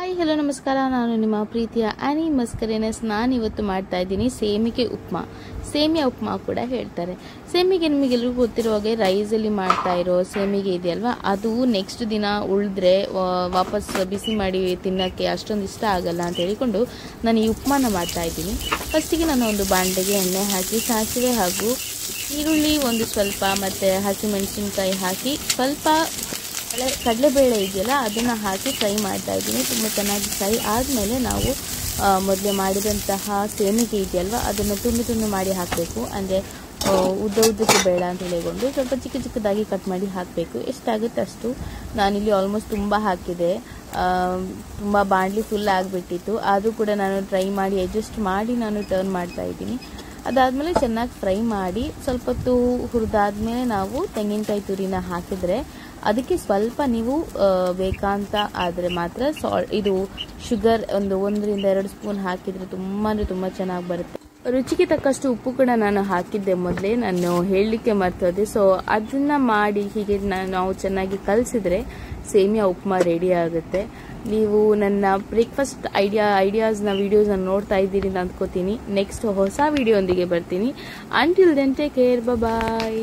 Hi hello ನಮಸ್ಕಾರ. ನಾನು ನಿಮ್ಮ ಪ್ರೀತಿಯ ಆನಿ ಮಸ್ಕರೇನಸ್. ನಾನಿವತ್ತು ಮಾಡ್ತಾ ಇದ್ದೀನಿ ಸೇಮಿಗೆ ಉಪ್ಮಾ. ಸೇಮಿಯಾ ಉಪ್ಮಾ ಕೂಡ ಹೇಳ್ತಾರೆ. ಸೇಮಿಗೆ ನಿಮಗೆಲ್ಲರಿಗೂ ಗೊತ್ತಿರೋ ಹಾಗೆ ರೈಸಲ್ಲಿ ಮಾಡ್ತಾ ಇರೋ ಸೇಮಿಗೆ ಇದೆಯಲ್ವಾ, ಅದು ನೆಕ್ಸ್ಟ್ ದಿನ ಉಳಿದ್ರೆ ವಾಪಸ್ ಬಿಸಿ ಮಾಡಿ ತಿನ್ನೋಕ್ಕೆ ಅಷ್ಟೊಂದು ಇಷ್ಟ ಆಗಲ್ಲ ಅಂತ ಹೇಳಿಕೊಂಡು ನಾನು ಈ ಉಪ್ಮಾನ ಮಾಡ್ತಾ ಇದ್ದೀನಿ. ಫಸ್ಟಿಗೆ ನಾನು ಒಂದು ಬಾಂಡೆಗೆ ಎಣ್ಣೆ ಹಾಕಿ ಸಾಸಿವೆ ಹಾಗೂ ಈರುಳ್ಳಿ ಒಂದು ಸ್ವಲ್ಪ ಮತ್ತು ಹಸಿಮೆಣಸಿನ್ಕಾಯಿ ಹಾಕಿ ಸ್ವಲ್ಪ ಕಡಲೆಬೇಳೆ ಇದೆಯಲ್ಲ ಅದನ್ನು ಹಾಕಿ ಫ್ರೈ ಮಾಡ್ತಾ ಇದ್ದೀನಿ. ತುಂಬ ಚೆನ್ನಾಗಿ ಫ್ರೈ ಆದಮೇಲೆ ನಾವು ಮೊದಲೇ ಮಾಡಿದಂತಹ ಸೇಮಿಗೆ ಇದೆಯಲ್ವ ಅದನ್ನು ತುಂಡು ಮಾಡಿ ಹಾಕಬೇಕು. ಅಂದರೆ ಉದ್ದಕ್ಕೆ ಬೇಡ ಅಂತ ಹೇಳಿಕೊಂಡು ಸ್ವಲ್ಪ ಚಿಕ್ಕದಾಗಿ ಕಟ್ ಮಾಡಿ ಹಾಕಬೇಕು. ಎಷ್ಟಾಗುತ್ತೆ ಅಷ್ಟು. ನಾನಿಲ್ಲಿ ಆಲ್ಮೋಸ್ಟ್ ತುಂಬ ಹಾಕಿದೆ, ತುಂಬ ಬಾಣಲಿ ಫುಲ್ ಆಗಿಬಿಟ್ಟಿತ್ತು. ಆದರೂ ಕೂಡ ನಾನು ಟ್ರೈ ಮಾಡಿ ಅಡ್ಜಸ್ಟ್ ಮಾಡಿ ನಾನು ಟರ್ನ್ ಮಾಡ್ತಾ ಇದ್ದೀನಿ. ಅದಾದಮೇಲೆ ಚೆನ್ನಾಗಿ ಫ್ರೈ ಮಾಡಿ ಸ್ವಲ್ಪ ಹೊತ್ತು ಹುರಿದಾದ್ಮೇಲೆ ನಾವು ತೆಂಗಿನಕಾಯಿ ತುರಿನ ಹಾಕಿದರೆ ಅದಕ್ಕೆ ಸ್ವಲ್ಪ ನೀವು ಬೇಕಂತ ಆದರೆ ಮಾತ್ರ ಇದು ಶುಗರ್ 1-2 ಸ್ಪೂನ್ ಹಾಕಿದರೆ ತುಂಬ ಚೆನ್ನಾಗಿ ಬರುತ್ತೆ. ರುಚಿಗೆ ತಕ್ಕಷ್ಟು ಉಪ್ಪು ಕೂಡ ನಾನು ಹಾಕಿದ್ದೆ ಮೊದಲೇ, ನಾನು ಹೇಳಲಿಕ್ಕೆ ಮರ್ತೋದೆ. ಸೊ ಅದನ್ನು ಮಾಡಿ ಹೀಗೆ ನಾವು ಚೆನ್ನಾಗಿ ಕಲಿಸಿದ್ರೆ ಸೇಮಿಯಾ ಉಪ್ಮಾ ರೆಡಿ ಆಗುತ್ತೆ. ನೀವು ನನ್ನ ಬ್ರೇಕ್ಫಾಸ್ಟ್ ಐಡಿಯಾಸ್ನ ವೀಡಿಯೋಸ್ನ ನೋಡ್ತಾ ಇದ್ದೀರಿ ಅಂತ ಅಂದ್ಕೋತೀನಿ. ನೆಕ್ಸ್ಟ್ ಹೊಸ ವಿಡಿಯೋ ಒಂದಿಗೆ ಬರ್ತೀನಿ. ಅಂಟಿಲ್ ದೆನ್ ಟೇಕ್ ಕೇರ್, ಬಾಯ್.